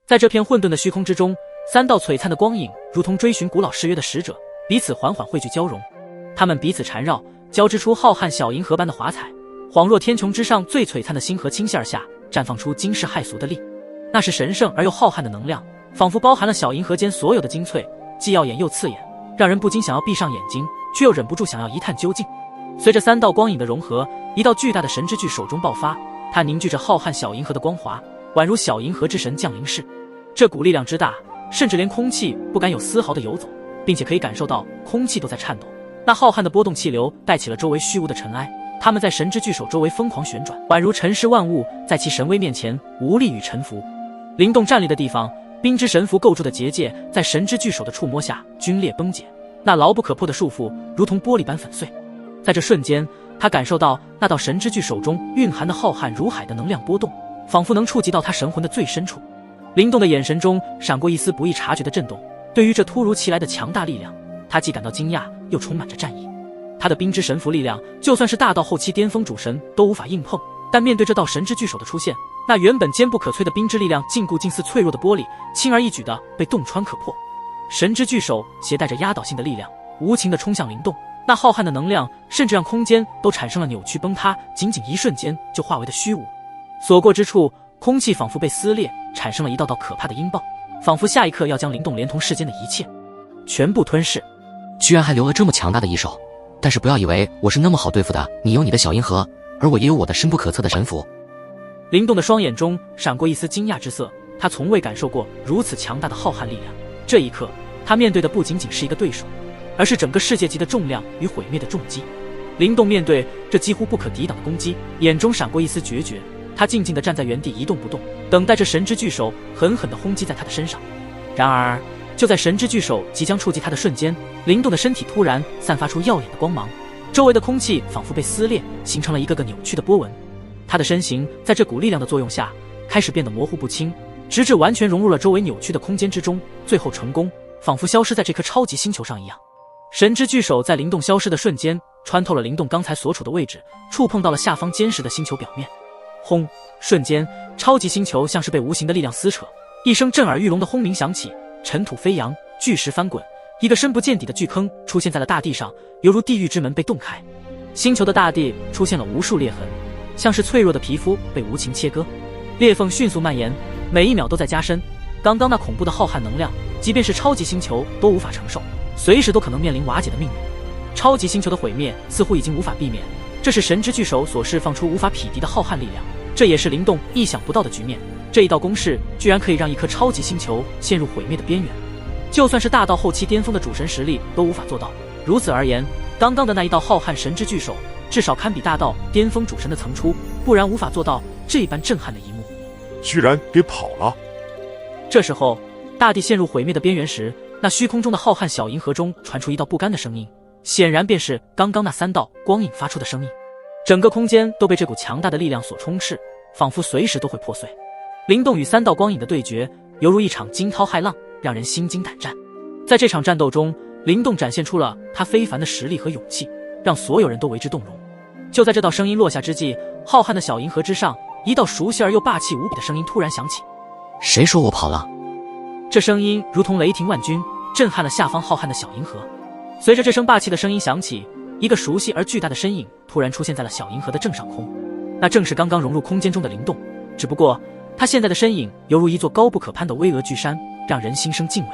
在这片混沌的虚空之中，三道璀璨的光影如同追寻古老誓约的使者，彼此缓缓汇聚交融。它们彼此缠绕，交织出浩瀚小银河般的华彩，恍若天穹之上最璀璨的星河倾泻而下，绽放出惊世骇俗的力。那是神圣而又浩瀚的能量，仿佛包含了小银河间所有的精粹，既耀眼又刺眼，让人不禁想要闭上眼睛，却又忍不住想要一探究竟。随着三道光影的融合，一道巨大的神之巨手中爆发，它凝聚着浩瀚小银河的光华，宛如小银河之神降临世。这股力量之大，甚至连空气不敢有丝毫的游走，并且可以感受到空气都在颤抖。那浩瀚的波动气流带起了周围虚无的尘埃，它们在神之巨手周围疯狂旋转，宛如尘世万物在其神威面前无力与臣服。灵动站立的地方，冰之神符构筑的结界在神之巨手的触摸下皲裂崩解，那牢不可破的束缚如同玻璃般粉碎。在这瞬间，他感受到那道神之巨手中蕴含的浩瀚如海的能量波动，仿佛能触及到他神魂的最深处。灵动的眼神中闪过一丝不易察觉的震动，对于这突如其来的强大力量，他既感到惊讶，又充满着战意。他的冰之神符力量，就算是大到后期巅峰主神都无法硬碰，但面对这道神之巨手的出现，那原本坚不可摧的冰之力量禁锢近似脆弱的玻璃，轻而易举地被洞穿可破。神之巨手携带着压倒性的力量，无情地冲向灵动，那浩瀚的能量甚至让空间都产生了扭曲崩塌，仅仅一瞬间就化为了虚无。所过之处，空气仿佛被撕裂，产生了一道道可怕的音爆，仿佛下一刻要将灵动连同世间的一切全部吞噬。居然还留了这么强大的一手，但是不要以为我是那么好对付的，你有你的小银河，而我也有我的深不可测的神符。灵动的双眼中闪过一丝惊讶之色，他从未感受过如此强大的浩瀚力量。这一刻，他面对的不仅仅是一个对手，而是整个世界级的重量与毁灭的重击。灵动面对这几乎不可抵挡的攻击，眼中闪过一丝决绝，他静静地站在原地一动不动，等待着神之巨手狠狠地轰击在他的身上。然而就在神之巨手即将触及他的瞬间，灵动的身体突然散发出耀眼的光芒，周围的空气仿佛被撕裂，形成了一个个扭曲的波纹。他的身形在这股力量的作用下开始变得模糊不清，直至完全融入了周围扭曲的空间之中，最后成功仿佛消失在这颗超级星球上一样。神之巨手在灵动消失的瞬间穿透了灵动刚才所处的位置，触碰到了下方坚实的星球表面。轰！瞬间，超级星球像是被无形的力量撕扯，一声震耳欲聋的轰鸣响起，尘土飞扬，巨石翻滚，一个深不见底的巨坑出现在了大地上，犹如地狱之门被洞开。星球的大地出现了无数裂痕，像是脆弱的皮肤被无情切割，裂缝迅速蔓延，每一秒都在加深。刚刚那恐怖的浩瀚能量，即便是超级星球都无法承受，随时都可能面临瓦解的命运。超级星球的毁灭似乎已经无法避免，这是神之巨手所释放出无法匹敌的浩瀚力量，这也是灵动意想不到的局面。这一道攻势居然可以让一颗超级星球陷入毁灭的边缘，就算是大到后期巅峰的主神实力都无法做到。如此而言，刚刚的那一道浩瀚神之巨手至少堪比大到巅峰主神的层出，不然无法做到这般震撼的一幕。居然给跑了！这时候，大地陷入毁灭的边缘时，那虚空中的浩瀚小银河中传出一道不甘的声音，显然便是刚刚那三道光影发出的声音。整个空间都被这股强大的力量所充斥，仿佛随时都会破碎。灵动与三道光影的对决犹如一场惊涛骇浪，让人心惊胆战。在这场战斗中，灵动展现出了他非凡的实力和勇气，让所有人都为之动容。就在这道声音落下之际，浩瀚的小银河之上，一道熟悉而又霸气无比的声音突然响起。谁说我跑了？这声音如同雷霆万钧，震撼了下方浩瀚的小银河。随着这声霸气的声音响起，一个熟悉而巨大的身影突然出现在了小银河的正上空，那正是刚刚融入空间中的灵动，只不过他现在的身影犹如一座高不可攀的巍峨巨山，让人心生敬畏。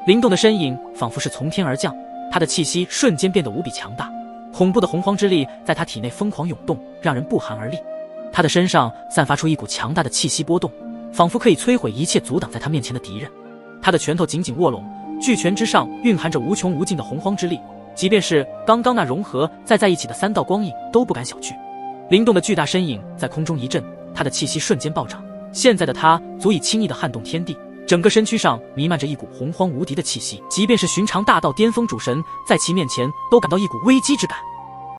灵动的身影仿佛是从天而降，他的气息瞬间变得无比强大，恐怖的洪荒之力在他体内疯狂涌动，让人不寒而栗。他的身上散发出一股强大的气息波动，仿佛可以摧毁一切阻挡在他面前的敌人。他的拳头紧紧握拢，巨拳之上蕴含着无穷无尽的洪荒之力，即便是刚刚那融合再在一起的三道光影都不敢小觑。灵动的巨大身影在空中一震，他的气息瞬间暴涨，现在的他足以轻易地撼动天地，整个身躯上弥漫着一股洪荒无敌的气息，即便是寻常大道巅峰主神在其面前都感到一股危机之感。